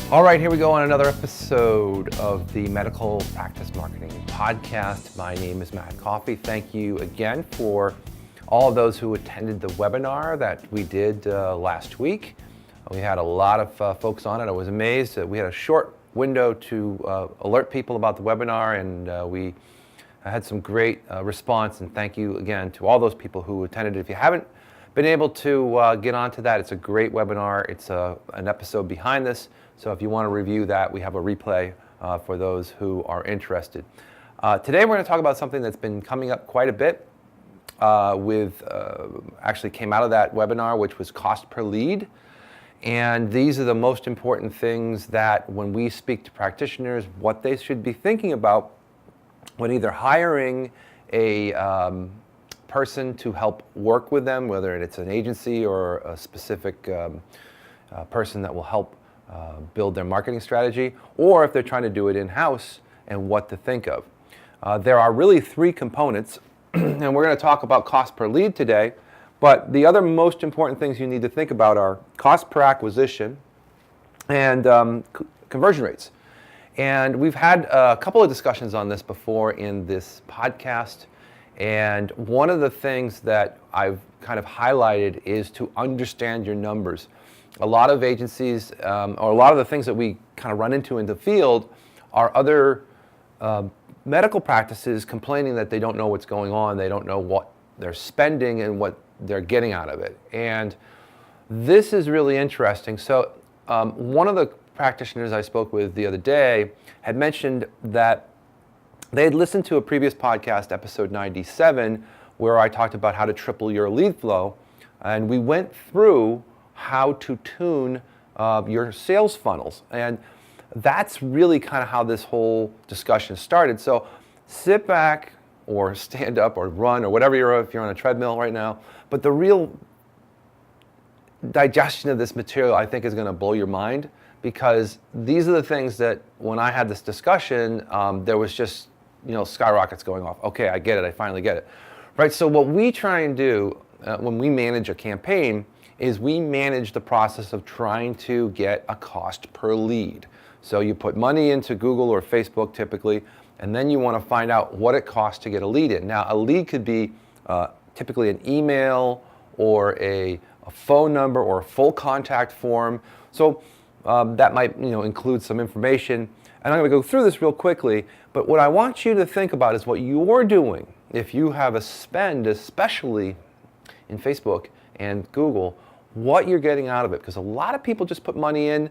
All right, here we go on another episode of the Medical Practice Marketing Podcast. My name is Matt Coffey. Thank you again for all of those who attended the webinar that we did last week. We had a lot of folks on it. I was amazed that we had a short window to alert people about the webinar, and we had some great response. And thank you again to all those people who attended. If you haven't been able to get onto that, it's a great webinar. It's an episode behind this. So if you want to review that, we have a replay for those who are interested. Today we're going to talk about something that's been coming up quite a bit actually came out of that webinar, which was cost per lead. And these are the most important things that when we speak to practitioners, what they should be thinking about when either hiring a person to help work with them, whether it's an agency or a specific person that will help build their marketing strategy, or if they're trying to do it in-house, and what to think of. There are really three components, and we're going to talk about cost per lead today, but the other most important things you need to think about are cost per acquisition and conversion rates. And we've had a couple of discussions on this before in this podcast, and one of the things that I've kind of highlighted is to understand your numbers. A lot of agencies, or a lot of the things that we kind of run into in the field are other medical practices complaining that they don't know what's going on, they don't know what they're spending and what they're getting out of it. And this is really interesting. So one of the practitioners I spoke with the other day had mentioned that they had listened to a previous podcast, episode 97, where I talked about how to triple your lead flow, and we went through how to tune your sales funnels. And that's really kind of how this whole discussion started. So sit back or stand up or run or whatever if you're on a treadmill right now. But the real digestion of this material, I think, is going to blow your mind, because these are the things that when I had this discussion, there was just, skyrockets going off. Okay, I get it. I finally get it. Right. So what we try and do when we manage a campaign is we manage the process of trying to get a cost per lead. So you put money into Google or Facebook typically, and then you want to find out what it costs to get a lead in. Now, a lead could be typically an email or a phone number or a full contact form. So that might include some information. And I'm going to go through this real quickly, but what I want you to think about is what you're doing if you have a spend, especially in Facebook and Google, what you're getting out of it. Because a lot of people just put money in,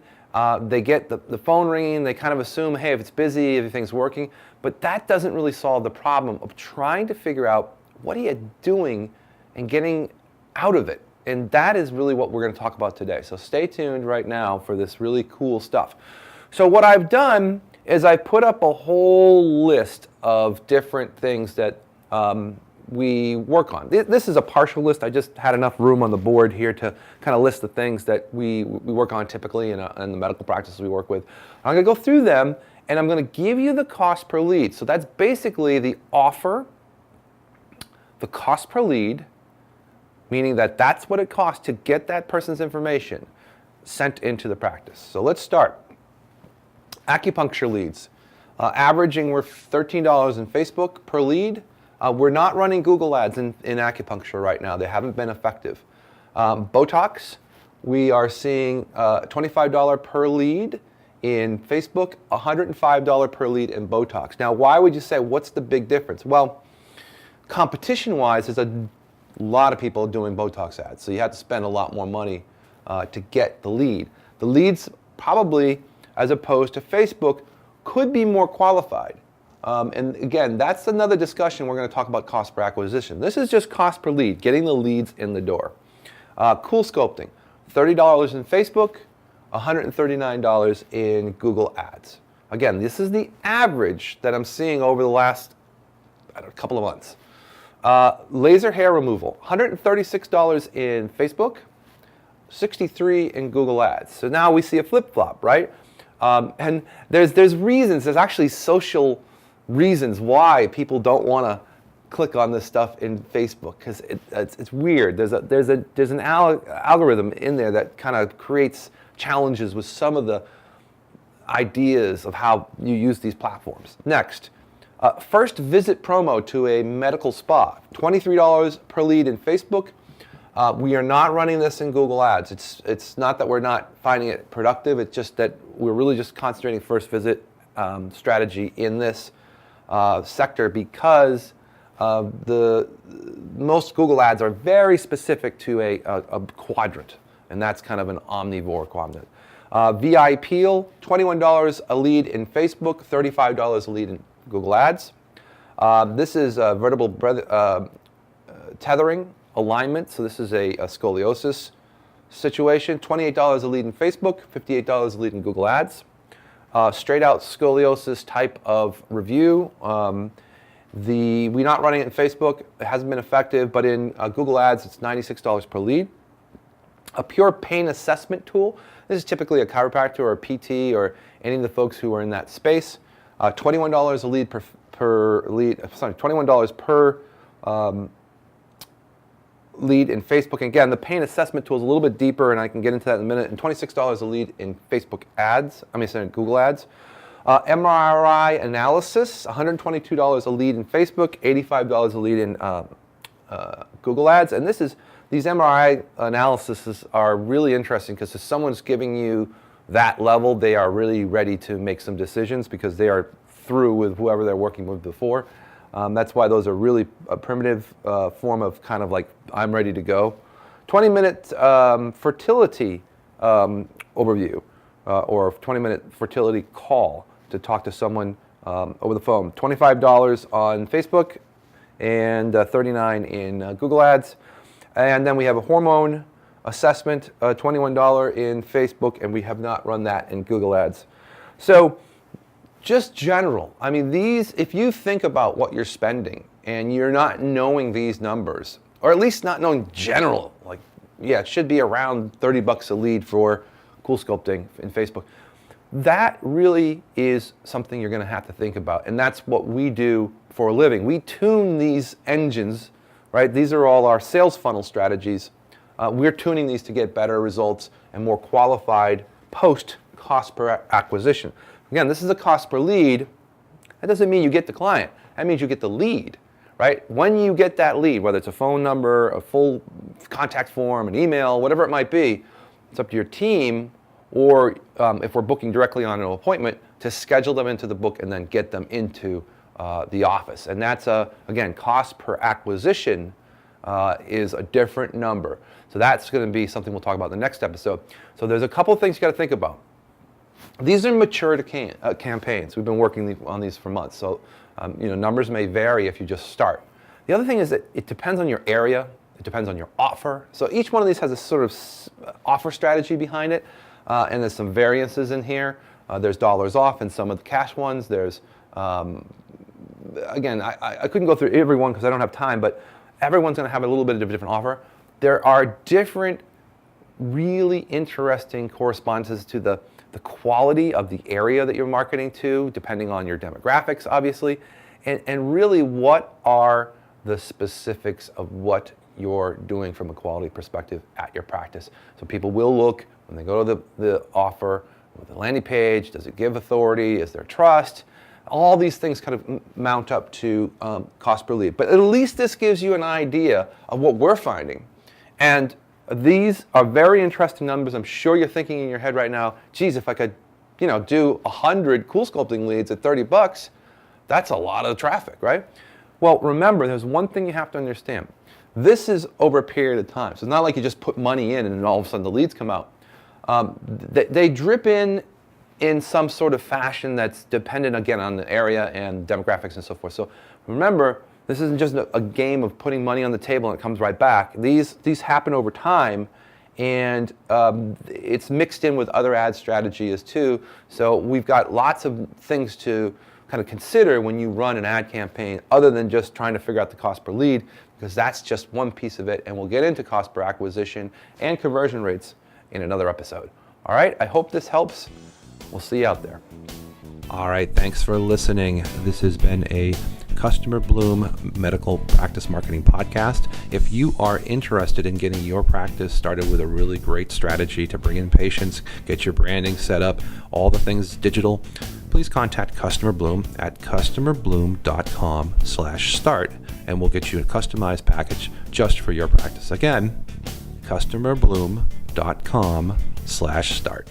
they get the phone ringing, they kind of assume, hey, if it's busy, everything's working, but that doesn't really solve the problem of trying to figure out what are you doing and getting out of it. And that is really what we're going to talk about today. So stay tuned right now for this really cool stuff. So what I've done is I put up a whole list of different things that we work on. This is a partial list. I just had enough room on the board here to kind of list the things that we work on typically in the medical practices we work with. I'm going to go through them, and I'm going to give you the cost per lead. So that's basically the offer, the cost per lead, meaning that that's what it costs to get that person's information sent into the practice. So let's start. Acupuncture leads. Averaging, we're $13 in Facebook per lead. We're not running Google ads in acupuncture right now. They haven't been effective. Botox, we are seeing $25 per lead in Facebook, $105 per lead in Botox. Now, why would you say, what's the big difference? Well, competition-wise, there's a lot of people doing Botox ads, so you have to spend a lot more money to get the lead. The leads probably, as opposed to Facebook, could be more qualified. And again, that's another discussion. We're going to talk about cost per acquisition. This is just cost per lead, getting the leads in the door. Cool Sculpting, $30 in Facebook, $139 in Google Ads. Again, this is the average that I'm seeing over the last couple of months. Laser hair removal, $136 in Facebook, $63 in Google Ads. So now we see a flip-flop, right? And there's reasons, there's actually social reasons why people don't want to click on this stuff in Facebook because it's weird. There's an algorithm in there that kind of creates challenges with some of the ideas of how you use these platforms. Next, first visit promo to a medical spa, $23 per lead in Facebook. We are not running this in Google Ads. It's not that we're not finding it productive. It's just that we're really just concentrating first visit strategy in this sector because the most Google Ads are very specific to a quadrant, and that's kind of an omnivore quadrant. VI Peel, $21 a lead in Facebook, $35 a lead in Google Ads. This is vertebral tethering alignment, so this is a scoliosis situation. $28 a lead in Facebook, $58 a lead in Google Ads. Straight out scoliosis type of review. We're not running it in Facebook. It hasn't been effective, but in Google Ads, it's $96 per lead. A pure pain assessment tool. This is typically a chiropractor or a PT or any of the folks who are in that space. $21 a lead per lead. Sorry, $21 per lead in Facebook. And again, the pain assessment tool is a little bit deeper, and I can get into that in a minute. And $26 a lead in Facebook ads. Google Ads. MRI analysis, $122 a lead in Facebook, $85 a lead in Google Ads. And these MRI analyses are really interesting because if someone's giving you that level, they are really ready to make some decisions because they are through with whoever they're working with before. That's why those are really a primitive form of kind of like, I'm ready to go. 20-minute fertility overview or 20-minute fertility call to talk to someone over the phone. $25 on Facebook and $39 in Google Ads. And then we have a hormone assessment, $21 in Facebook, and we have not run that in Google Ads. So just general. I mean, if you think about what you're spending and you're not knowing these numbers, or at least not knowing general, like, yeah, it should be around 30 bucks a lead for cool sculpting in Facebook. That really is something you're going to have to think about. And that's what we do for a living. We tune these engines, right? These are all our sales funnel strategies. We're tuning these to get better results and more qualified post cost per acquisition. Again, this is a cost per lead. That doesn't mean you get the client. That means you get the lead, right? When you get that lead, whether it's a phone number, a full contact form, an email, whatever it might be, it's up to your team, or if we're booking directly on an appointment, to schedule them into the book and then get them into the office. And that's, again, cost per acquisition is a different number. So that's going to be something we'll talk about in the next episode. So there's a couple of things you got to think about. These are mature campaigns. We've been working on these for months. So numbers may vary if you just start. The other thing is that it depends on your area. It depends on your offer. So each one of these has a sort of offer strategy behind it. And there's some variances in here. There's dollars off in some of the cash ones. There's, again, I couldn't go through every one because I don't have time, but everyone's going to have a little bit of a different offer. There are different, really interesting correspondences to the quality of the area that you're marketing to, depending on your demographics, obviously, and really what are the specifics of what you're doing from a quality perspective at your practice. So people will look when they go to the offer, with the landing page, does it give authority, is there trust? All these things kind of mount up to cost per lead. But at least this gives you an idea of what we're finding. And these are very interesting numbers. I'm sure you're thinking in your head right now, geez, if I could, do 100 cool sculpting leads at 30 bucks, that's a lot of traffic, right? Well, remember, there's one thing you have to understand. This is over a period of time. So it's not like you just put money in and then all of a sudden the leads come out. They drip in some sort of fashion that's dependent, again, on the area and demographics and so forth. So remember, this isn't just a game of putting money on the table and it comes right back. These happen over time, and it's mixed in with other ad strategies too. So we've got lots of things to kind of consider when you run an ad campaign other than just trying to figure out the cost per lead, because that's just one piece of it, and we'll get into cost per acquisition and conversion rates in another episode. All right, I hope this helps. We'll see you out there. All right, thanks for listening. This has been a Customer Bloom Medical Practice Marketing Podcast. If you are interested in getting your practice started with a really great strategy to bring in patients, get your branding set up, all the things digital, please contact Customer Bloom at customerbloom.com/start, and we'll get you a customized package just for your practice. Again, customerbloom.com/start.